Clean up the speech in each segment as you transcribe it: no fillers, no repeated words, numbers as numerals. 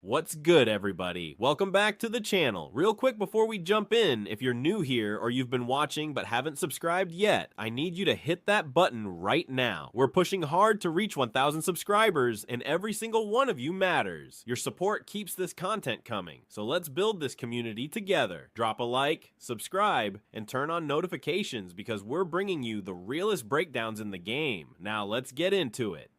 What's good, everybody? Welcome back to the channel. Real quick before we jump in, if you're new here or you've been watching but haven't subscribed yet, I need you to hit that button right now. We're pushing hard to reach 1,000 subscribers, and every single one of you matters. Your support keeps this content coming, so let's build this community together. Drop a like, subscribe, and turn on notifications because we're bringing you the realest breakdowns in the game. Now let's get into it.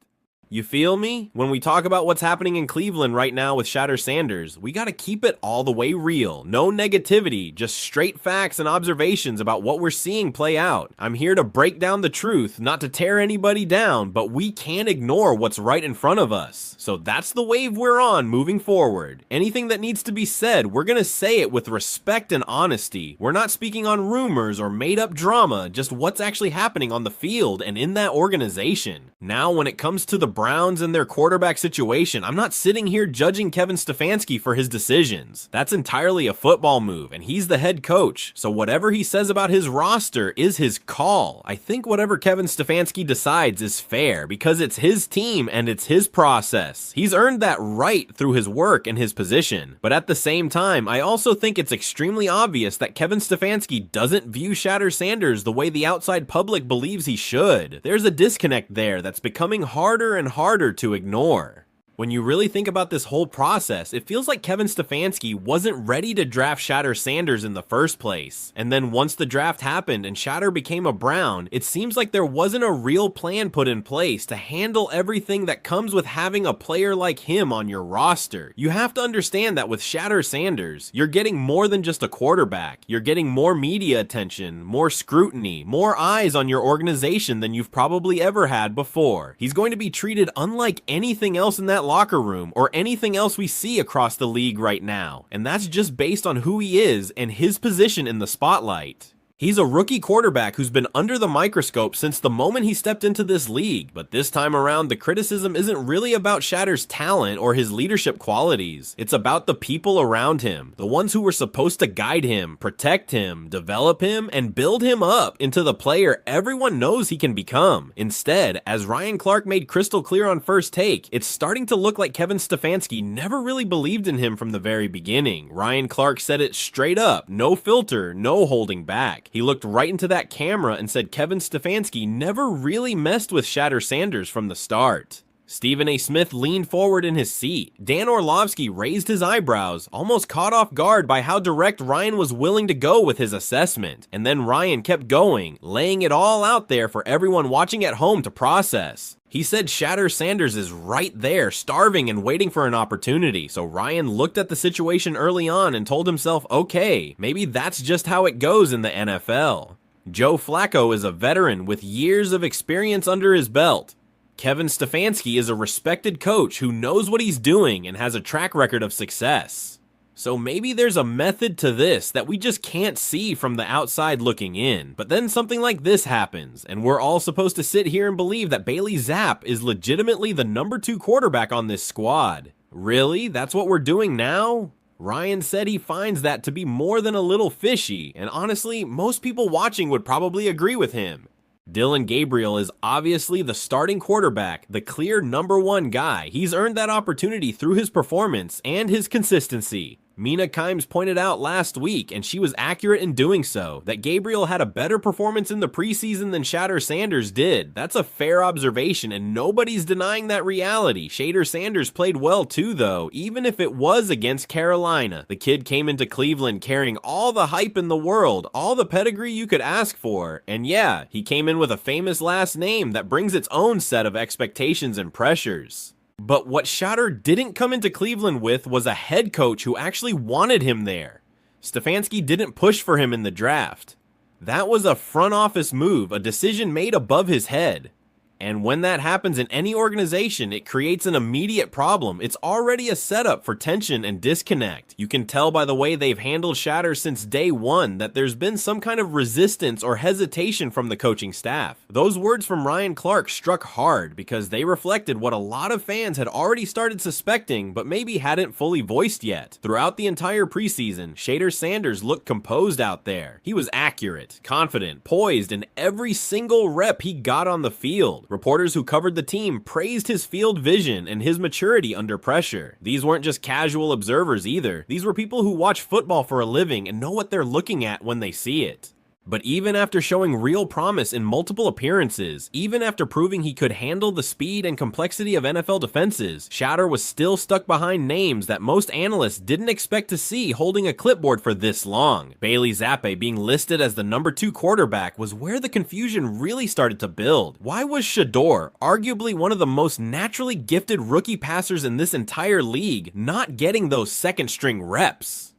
You feel me? When we talk about what's happening in Cleveland right now with Shedeur Sanders, we gotta keep it all the way real. No negativity, just straight facts and observations about what we're seeing play out. I'm here to break down the truth, not to tear anybody down, but we can't ignore what's right in front of us. So that's the wave we're on moving forward. Anything that needs to be said, we're gonna say it with respect and honesty. We're not speaking on rumors or made up drama, just what's actually happening on the field and in that organization. Now, when it comes to the Browns and their quarterback situation, I'm not sitting here judging Kevin Stefanski for his decisions. That's entirely a football move, and he's the head coach, so whatever he says about his roster is his call. I think whatever Kevin Stefanski decides is fair, because it's his team and it's his process. He's earned that right through his work and his position. But at the same time, I also think it's extremely obvious that Kevin Stefanski doesn't view Shedeur Sanders the way the outside public believes he should. There's a disconnect there that's becoming harder and harder to ignore. When you really think about this whole process, it feels like Kevin Stefanski wasn't ready to draft Shedeur Sanders in the first place. And then once the draft happened and Shedeur became a Brown, it seems like there wasn't a real plan put in place to handle everything that comes with having a player like him on your roster. You have to understand that with Shedeur Sanders, you're getting more than just a quarterback. You're getting more media attention, more scrutiny, more eyes on your organization than you've probably ever had before. He's going to be treated unlike anything else in that locker room or anything else we see across the league right now, and that's just based on who he is and his position in the spotlight. He's a rookie quarterback who's been under the microscope since the moment he stepped into this league, but this time around the criticism isn't really about Shedeur's talent or his leadership qualities. It's about the people around him, the ones who were supposed to guide him, protect him, develop him, and build him up into the player everyone knows he can become. Instead, as Ryan Clark made crystal clear on First Take, it's starting to look like Kevin Stefanski never really believed in him from the very beginning. Ryan Clark said it straight up, no filter, no holding back. He looked right into that camera and said Kevin Stefanski never really messed with Shedeur Sanders from the start. Stephen A. Smith leaned forward in his seat. Dan Orlovsky raised his eyebrows, almost caught off guard by how direct Ryan was willing to go with his assessment. And then Ryan kept going, laying it all out there for everyone watching at home to process. He said Shedeur Sanders is right there, starving and waiting for an opportunity, so Ryan looked at the situation early on and told himself, okay, maybe that's just how it goes in the NFL. Joe Flacco is a veteran with years of experience under his belt. Kevin Stefanski is a respected coach who knows what he's doing and has a track record of success. So maybe there's a method to this that we just can't see from the outside looking in. But then something like this happens, and we're all supposed to sit here and believe that Bailey Zappe is legitimately the number 2 quarterback on this squad. Really? That's what we're doing now? Ryan said he finds that to be more than a little fishy, and honestly, most people watching would probably agree with him. Dillon Gabriel is obviously the starting quarterback, the clear number 1 guy. He's earned that opportunity through his performance and his consistency. Mina Kimes pointed out last week, and she was accurate in doing so, that Gabriel had a better performance in the preseason than Shedeur Sanders did. That's a fair observation, and nobody's denying that reality. Shedeur Sanders played well too, though, even if it was against Carolina. The kid came into Cleveland carrying all the hype in the world, all the pedigree you could ask for, and yeah, he came in with a famous last name that brings its own set of expectations and pressures. But what Shedeur didn't come into Cleveland with was a head coach who actually wanted him there. Stefanski didn't push for him in the draft. That was a front office move, a decision made above his head. And when that happens in any organization, it creates an immediate problem. It's already a setup for tension and disconnect. You can tell by the way they've handled Shedeur since day one that there's been some kind of resistance or hesitation from the coaching staff. Those words from Ryan Clark struck hard because they reflected what a lot of fans had already started suspecting but maybe hadn't fully voiced yet. Throughout the entire preseason, Shedeur Sanders looked composed out there. He was accurate, confident, poised in every single rep he got on the field. Reporters who covered the team praised his field vision and his maturity under pressure. These weren't just casual observers either. These were people who watch football for a living and know what they're looking at when they see it. But even after showing real promise in multiple appearances, even after proving he could handle the speed and complexity of NFL defenses, Shedeur was still stuck behind names that most analysts didn't expect to see holding a clipboard for this long. Bailey Zappe being listed as the number 2 quarterback was where the confusion really started to build. Why was Shedeur, arguably one of the most naturally gifted rookie passers in this entire league, not getting those second string reps?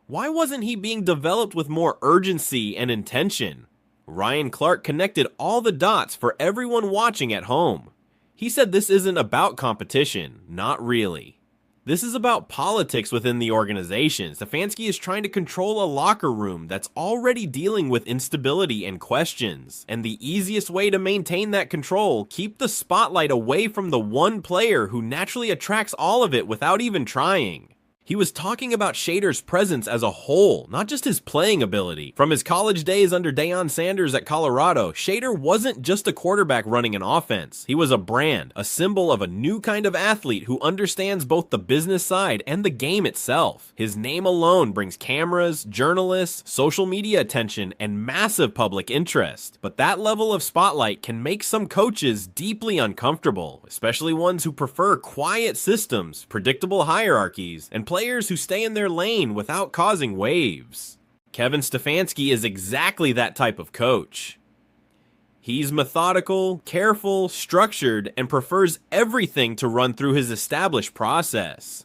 Why wasn't he being developed with more urgency and intention? Ryan Clark connected all the dots for everyone watching at home. He said this isn't about competition, not really. This is about politics within the organization. Stefanski is trying to control a locker room that's already dealing with instability and questions. And the easiest way to maintain that control, keep the spotlight away from the one player who naturally attracts all of it without even trying. He was talking about Shedeur's presence as a whole, not just his playing ability. From his college days under Deion Sanders at Colorado, Shedeur wasn't just a quarterback running an offense. He was a brand, a symbol of a new kind of athlete who understands both the business side and the game itself. His name alone brings cameras, journalists, social media attention, and massive public interest. But that level of spotlight can make some coaches deeply uncomfortable, especially ones who prefer quiet systems, predictable hierarchies, and players who stay in their lane without causing waves. Kevin Stefanski is exactly that type of coach. He's methodical, careful, structured, and prefers everything to run through his established process.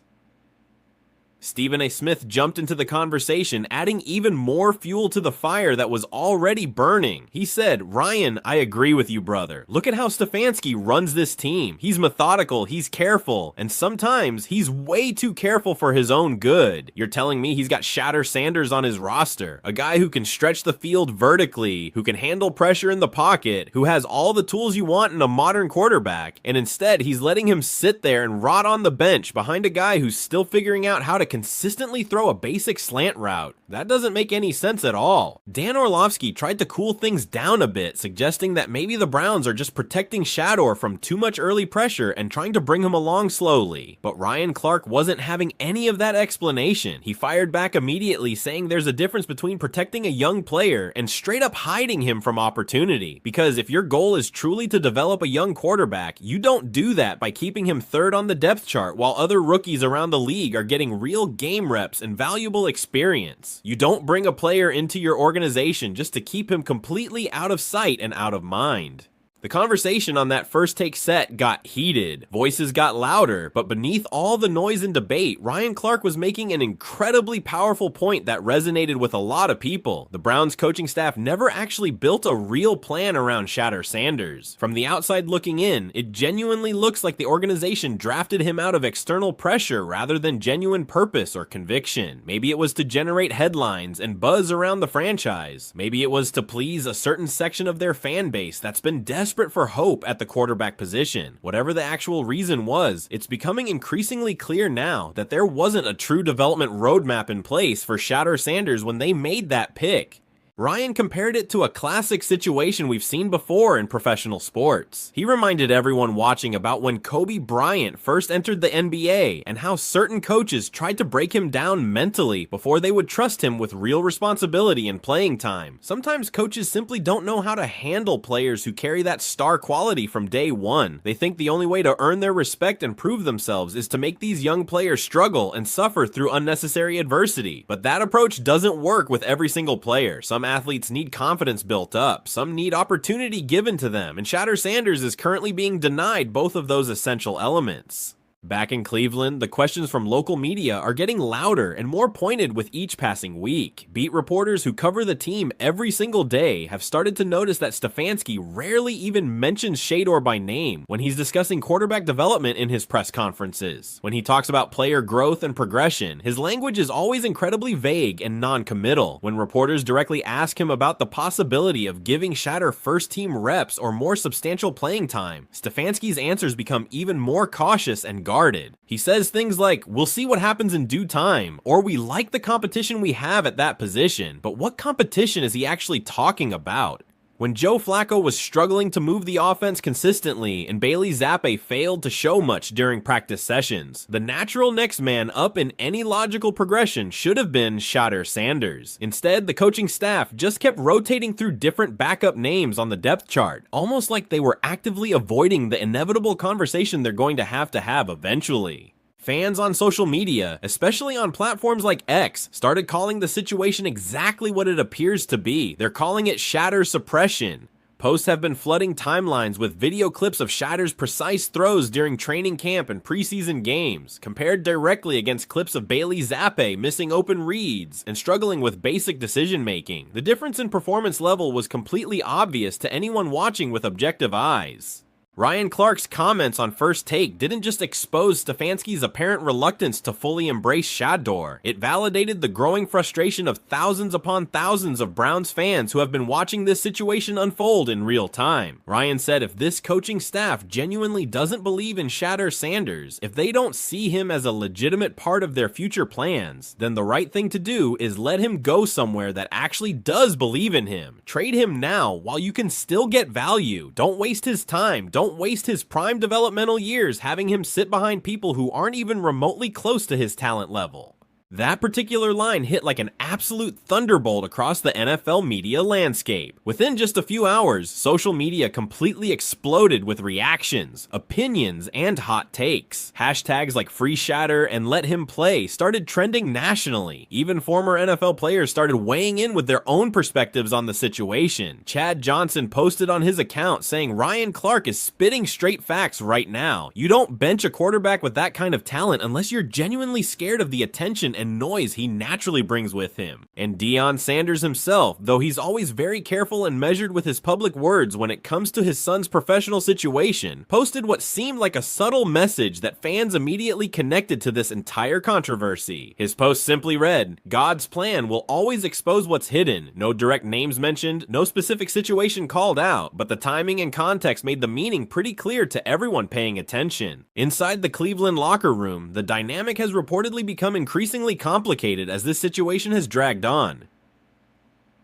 Stephen A. Smith jumped into the conversation, adding even more fuel to the fire that was already burning. He said, "Ryan, I agree with you, brother. Look at how Stefanski runs this team. He's methodical, he's careful, and sometimes he's way too careful for his own good. You're telling me he's got Shedeur Sanders on his roster, a guy who can stretch the field vertically, who can handle pressure in the pocket, who has all the tools you want in a modern quarterback, and instead he's letting him sit there and rot on the bench behind a guy who's still figuring out how to consistently throw a basic slant route. That doesn't make any sense at all." Dan Orlovsky tried to cool things down a bit, suggesting that maybe the Browns are just protecting Shedeur from too much early pressure and trying to bring him along slowly. But Ryan Clark wasn't having any of that explanation. He fired back immediately, saying there's a difference between protecting a young player and straight up hiding him from opportunity. Because if your goal is truly to develop a young quarterback, you don't do that by keeping him third on the depth chart while other rookies around the league are getting real game reps and valuable experience. You don't bring a player into your organization just to keep him completely out of sight and out of mind. The conversation on that first take set got heated, voices got louder, but beneath all the noise and debate, Ryan Clark was making an incredibly powerful point that resonated with a lot of people. The Browns coaching staff never actually built a real plan around Shedeur Sanders. From the outside looking in, it genuinely looks like the organization drafted him out of external pressure rather than genuine purpose or conviction. Maybe it was to generate headlines and buzz around the franchise. Maybe it was to please a certain section of their fan base that's been desperate for hope at the quarterback position. Whatever the actual reason was, it's becoming increasingly clear now that there wasn't a true development roadmap in place for Shedeur Sanders when they made that pick. Ryan compared it to a classic situation we've seen before in professional sports. He reminded everyone watching about when Kobe Bryant first entered the NBA and how certain coaches tried to break him down mentally before they would trust him with real responsibility and playing time. Sometimes coaches simply don't know how to handle players who carry that star quality from day one. They think the only way to earn their respect and prove themselves is to make these young players struggle and suffer through unnecessary adversity. But that approach doesn't work with every single player. Some athletes need confidence built up, some need opportunity given to them, and Shedeur Sanders is currently being denied both of those essential elements. Back in Cleveland, the questions from local media are getting louder and more pointed with each passing week. Beat reporters who cover the team every single day have started to notice that Stefanski rarely even mentions Shedeur by name when he's discussing quarterback development in his press conferences. When he talks about player growth and progression, his language is always incredibly vague and non-committal. When reporters directly ask him about the possibility of giving Shedeur first-team reps or more substantial playing time, Stefanski's answers become even more cautious and guarded. He says things like, "We'll see what happens in due time," or "We like the competition we have at that position," but what competition is he actually talking about? When Joe Flacco was struggling to move the offense consistently and Bailey Zappi failed to show much during practice sessions, the natural next man up in any logical progression should have been Shedeur Sanders. Instead, the coaching staff just kept rotating through different backup names on the depth chart, almost like they were actively avoiding the inevitable conversation they're going to have eventually. Fans on social media, especially on platforms like X, started calling the situation exactly what it appears to be. They're calling it Shedeur suppression. Posts have been flooding timelines with video clips of Shedeur's precise throws during training camp and preseason games, compared directly against clips of Bailey Zappi missing open reads and struggling with basic decision making. The difference in performance level was completely obvious to anyone watching with objective eyes. Ryan Clark's comments on First Take didn't just expose Stefanski's apparent reluctance to fully embrace Shedeur, it validated the growing frustration of thousands upon thousands of Browns fans who have been watching this situation unfold in real time. Ryan said if this coaching staff genuinely doesn't believe in Shedeur Sanders, if they don't see him as a legitimate part of their future plans, then the right thing to do is let him go somewhere that actually does believe in him. Trade him now while you can still get value. Don't waste his time. Don't waste his prime developmental years having him sit behind people who aren't even remotely close to his talent level. That particular line hit like an absolute thunderbolt across the NFL media landscape. Within just a few hours, social media completely exploded with reactions, opinions, and hot takes. Hashtags like Free Shedeur and Let Him Play started trending nationally. Even former NFL players started weighing in with their own perspectives on the situation. Chad Johnson posted on his account saying Ryan Clark is spitting straight facts right now. You don't bench a quarterback with that kind of talent unless you're genuinely scared of the attention and noise he naturally brings with him. And Deion Sanders himself, though he's always very careful and measured with his public words when it comes to his son's professional situation, posted what seemed like a subtle message that fans immediately connected to this entire controversy. His post simply read, "God's plan will always expose what's hidden. No direct names mentioned, no specific situation called out, but the timing and context made the meaning pretty clear to everyone paying attention." Inside the Cleveland locker room, the dynamic has reportedly become increasingly complicated as this situation has dragged on.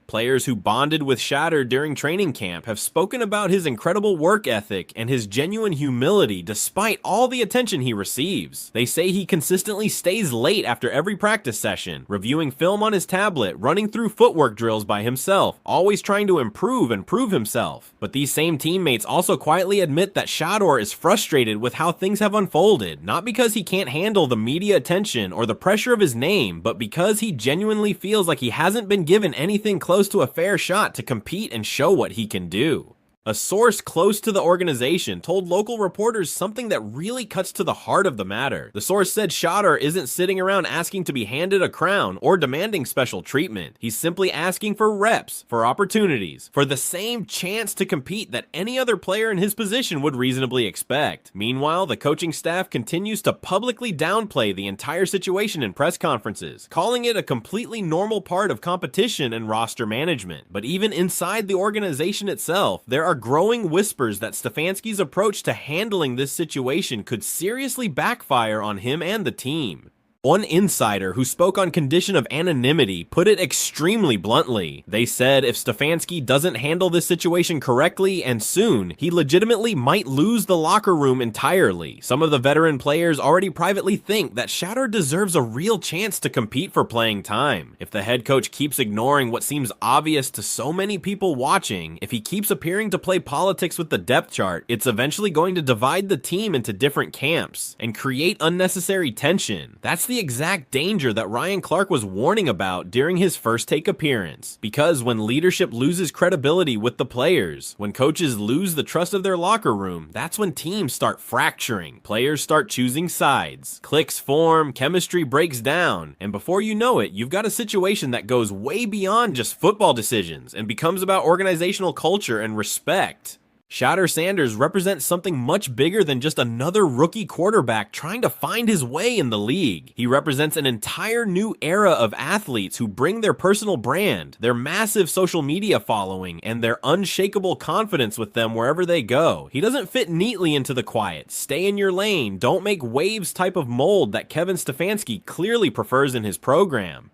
Players who bonded with Shedeur during training camp have spoken about his incredible work ethic and his genuine humility despite all the attention he receives. They say he consistently stays late after every practice session, reviewing film on his tablet, running through footwork drills by himself, always trying to improve and prove himself. But these same teammates also quietly admit that Shedeur is frustrated with how things have unfolded, not because he can't handle the media attention or the pressure of his name, but because he genuinely feels like he hasn't been given anything close to a fair shot to compete and show what he can do. A source close to the organization told local reporters something that really cuts to the heart of the matter. The source said Shedeur isn't sitting around asking to be handed a crown or demanding special treatment. He's simply asking for reps, for opportunities, for the same chance to compete that any other player in his position would reasonably expect. Meanwhile, the coaching staff continues to publicly downplay the entire situation in press conferences, calling it a completely normal part of competition and roster management. But even inside the organization itself, there are growing whispers that Stefanski's approach to handling this situation could seriously backfire on him and the team. One insider who spoke on condition of anonymity put it extremely bluntly. They said if Stefanski doesn't handle this situation correctly and soon, he legitimately might lose the locker room entirely. Some of the veteran players already privately think that Shedeur deserves a real chance to compete for playing time. If the head coach keeps ignoring what seems obvious to so many people watching, if he keeps appearing to play politics with the depth chart, it's eventually going to divide the team into different camps and create unnecessary tension. That's the exact danger that Ryan Clark was warning about during his First Take appearance. Because when leadership loses credibility with the players, when coaches lose the trust of their locker room, that's when teams start fracturing, players start choosing sides, cliques form, chemistry breaks down, and before you know it, you've got a situation that goes way beyond just football decisions and becomes about organizational culture and respect. Shedeur Sanders represents something much bigger than just another rookie quarterback trying to find his way in the league. He represents an entire new era of athletes who bring their personal brand, their massive social media following, and their unshakable confidence with them wherever they go. He doesn't fit neatly into the quiet, stay in your lane, don't make waves type of mold that Kevin Stefanski clearly prefers in his program.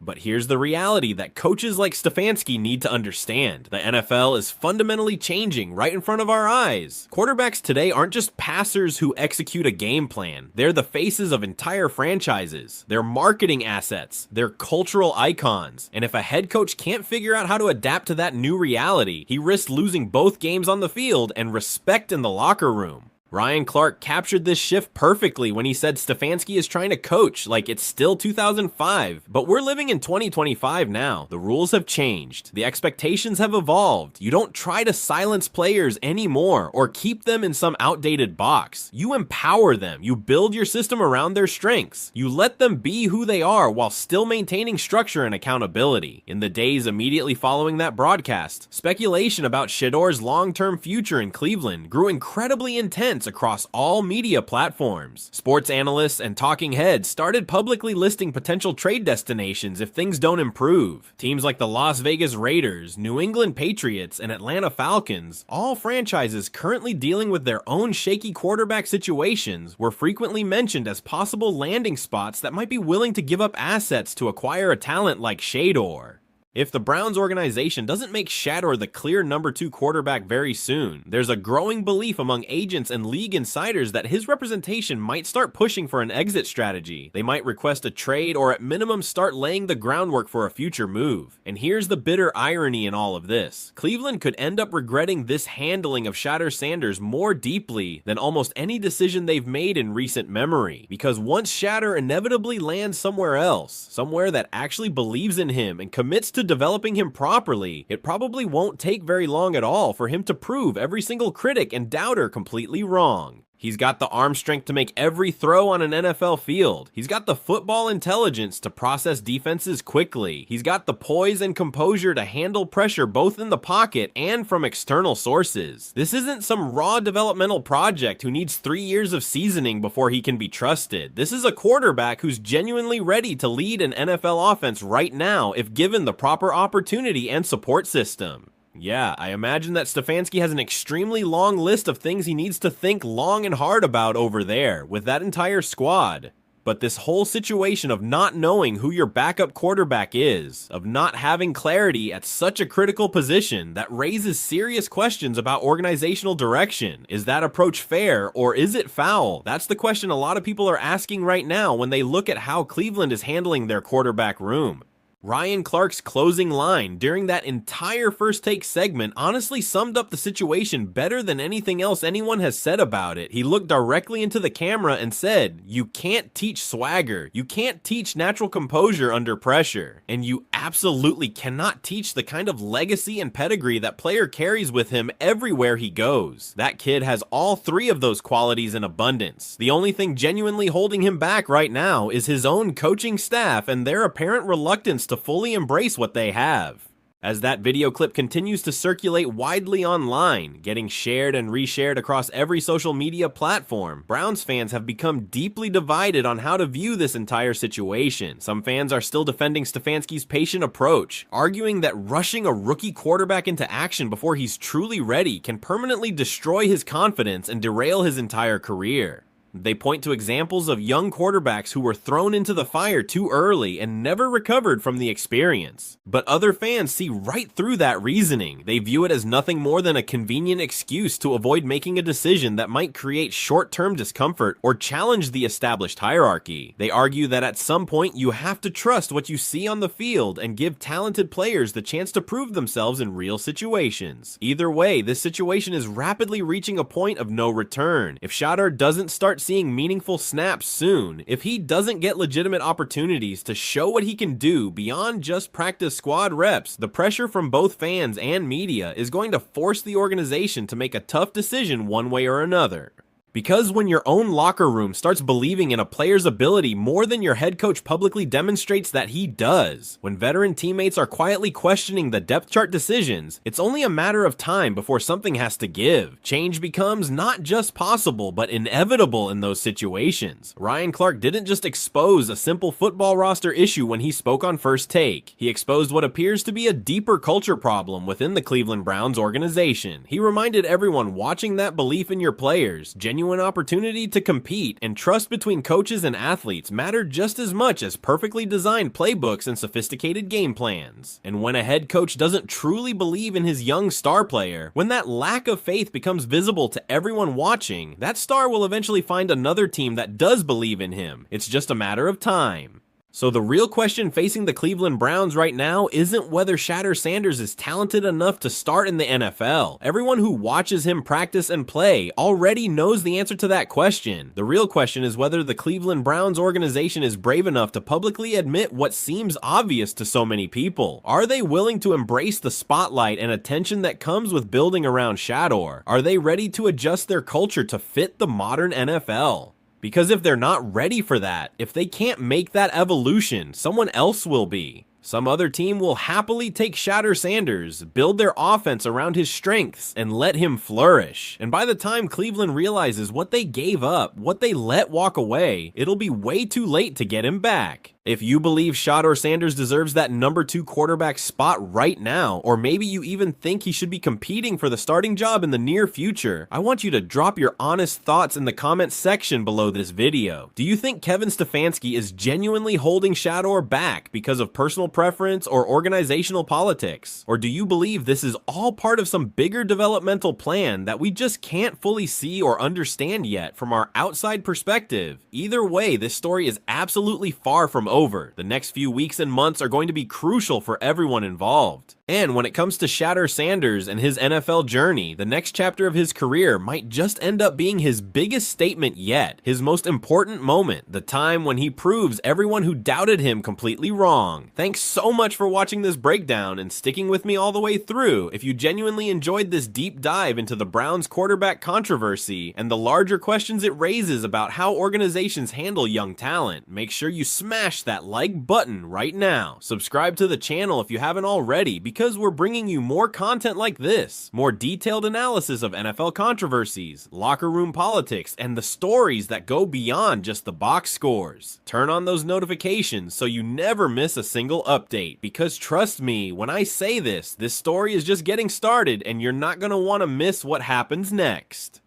But here's the reality that coaches like Stefanski need to understand. The NFL is fundamentally changing right in front of our eyes. Quarterbacks today aren't just passers who execute a game plan. They're the faces of entire franchises. They're marketing assets. They're cultural icons. And if a head coach can't figure out how to adapt to that new reality, he risks losing both games on the field and respect in the locker room. Ryan Clark captured this shift perfectly when he said Stefanski is trying to coach like it's still 2005, but we're living in 2025 now. The rules have changed. The expectations have evolved. You don't try to silence players anymore or keep them in some outdated box. You empower them. You build your system around their strengths. You let them be who they are while still maintaining structure and accountability. In the days immediately following that broadcast, speculation about Shedeur's long-term future in Cleveland grew incredibly intense across all media platforms. Sports analysts and talking heads started publicly listing potential trade destinations if things don't improve. Teams like the Las Vegas Raiders, New England Patriots, and Atlanta Falcons, all franchises currently dealing with their own shaky quarterback situations, were frequently mentioned as possible landing spots that might be willing to give up assets to acquire a talent like Shedeur. If the Browns organization doesn't make Shedeur the clear number 2 quarterback very soon, there's a growing belief among agents and league insiders that his representation might start pushing for an exit strategy. They might request a trade or at minimum start laying the groundwork for a future move. And here's the bitter irony in all of this. Cleveland could end up regretting this handling of Shedeur Sanders more deeply than almost any decision they've made in recent memory. Because once Shedeur inevitably lands somewhere else, somewhere that actually believes in him and commits to developing him properly, it probably won't take very long at all for him to prove every single critic and doubter completely wrong. He's got the arm strength to make every throw on an NFL field. He's got the football intelligence to process defenses quickly. He's got the poise and composure to handle pressure both in the pocket and from external sources. This isn't some raw developmental project who needs 3 years of seasoning before he can be trusted. This is a quarterback who's genuinely ready to lead an NFL offense right now if given the proper opportunity and support system. Yeah, I imagine that Stefanski has an extremely long list of things he needs to think long and hard about over there with that entire squad. But this whole situation of not knowing who your backup quarterback is, of not having clarity at such a critical position, that raises serious questions about organizational direction. Is that approach fair or is it foul? That's the question a lot of people are asking right now when they look at how Cleveland is handling their quarterback room. Ryan Clark's closing line during that entire First Take segment honestly summed up the situation better than anything else anyone has said about it. He looked directly into the camera and said, "You can't teach swagger. You can't teach natural composure under pressure. And you absolutely cannot teach the kind of legacy and pedigree that player carries with him everywhere he goes. That kid has all 3 of those qualities in abundance. The only thing genuinely holding him back right now is his own coaching staff and their apparent reluctance to fully embrace what they have." As that video clip continues to circulate widely online, getting shared and reshared across every social media platform, Browns fans have become deeply divided on how to view this entire situation. Some fans are still defending Stefanski's patient approach, arguing that rushing a rookie quarterback into action before he's truly ready can permanently destroy his confidence and derail his entire career. They point to examples of young quarterbacks who were thrown into the fire too early and never recovered from the experience. But other fans see right through that reasoning. They view it as nothing more than a convenient excuse to avoid making a decision that might create short-term discomfort or challenge the established hierarchy. They argue that at some point you have to trust what you see on the field and give talented players the chance to prove themselves in real situations. Either way, this situation is rapidly reaching a point of no return. If Shedeur doesn't start seeing meaningful snaps soon, if he doesn't get legitimate opportunities to show what he can do beyond just practice squad reps, the pressure from both fans and media is going to force the organization to make a tough decision one way or another. Because when your own locker room starts believing in a player's ability more than your head coach publicly demonstrates that he does, when veteran teammates are quietly questioning the depth chart decisions, it's only a matter of time before something has to give. Change becomes not just possible, but inevitable in those situations. Ryan Clark didn't just expose a simple football roster issue when he spoke on First Take. He exposed what appears to be a deeper culture problem within the Cleveland Browns organization. He reminded everyone watching that belief in your players genuinely genuine opportunity to compete, and trust between coaches and athletes matter just as much as perfectly designed playbooks and sophisticated game plans. And when a head coach doesn't truly believe in his young star player, when that lack of faith becomes visible to everyone watching, that star will eventually find another team that does believe in him. It's just a matter of time. So the real question facing the Cleveland Browns right now isn't whether Shedeur Sanders is talented enough to start in the NFL. Everyone who watches him practice and play already knows the answer to that question. The real question is whether the Cleveland Browns organization is brave enough to publicly admit what seems obvious to so many people. Are they willing to embrace the spotlight and attention that comes with building around Shedeur? Are they ready to adjust their culture to fit the modern NFL? Because if they're not ready for that, if they can't make that evolution, someone else will be. Some other team will happily take Shedeur Sanders, build their offense around his strengths, and let him flourish. And by the time Cleveland realizes what they gave up, what they let walk away, it'll be way too late to get him back. If you believe Shedeur Sanders deserves that number 2 quarterback spot right now, or maybe you even think he should be competing for the starting job in the near future, I want you to drop your honest thoughts in the comments section below this video. Do you think Kevin Stefanski is genuinely holding Shedeur back because of personal preference or organizational politics? Or do you believe this is all part of some bigger developmental plan that we just can't fully see or understand yet from our outside perspective? Either way, this story is absolutely far from over. The next few weeks and months are going to be crucial for everyone involved. And when it comes to Shedeur Sanders and his NFL journey, the next chapter of his career might just end up being his biggest statement yet, his most important moment, the time when he proves everyone who doubted him completely wrong. Thanks so much for watching this breakdown and sticking with me all the way through. If you genuinely enjoyed this deep dive into the Browns quarterback controversy and the larger questions it raises about how organizations handle young talent, make sure you smash that like button right now. Subscribe to the channel if you haven't already, because we're bringing you more content like this, more detailed analysis of NFL controversies, locker room politics, and the stories that go beyond just the box scores. Turn on those notifications so you never miss a single update, because trust me, when I say this story is just getting started and you're not going to want to miss what happens next.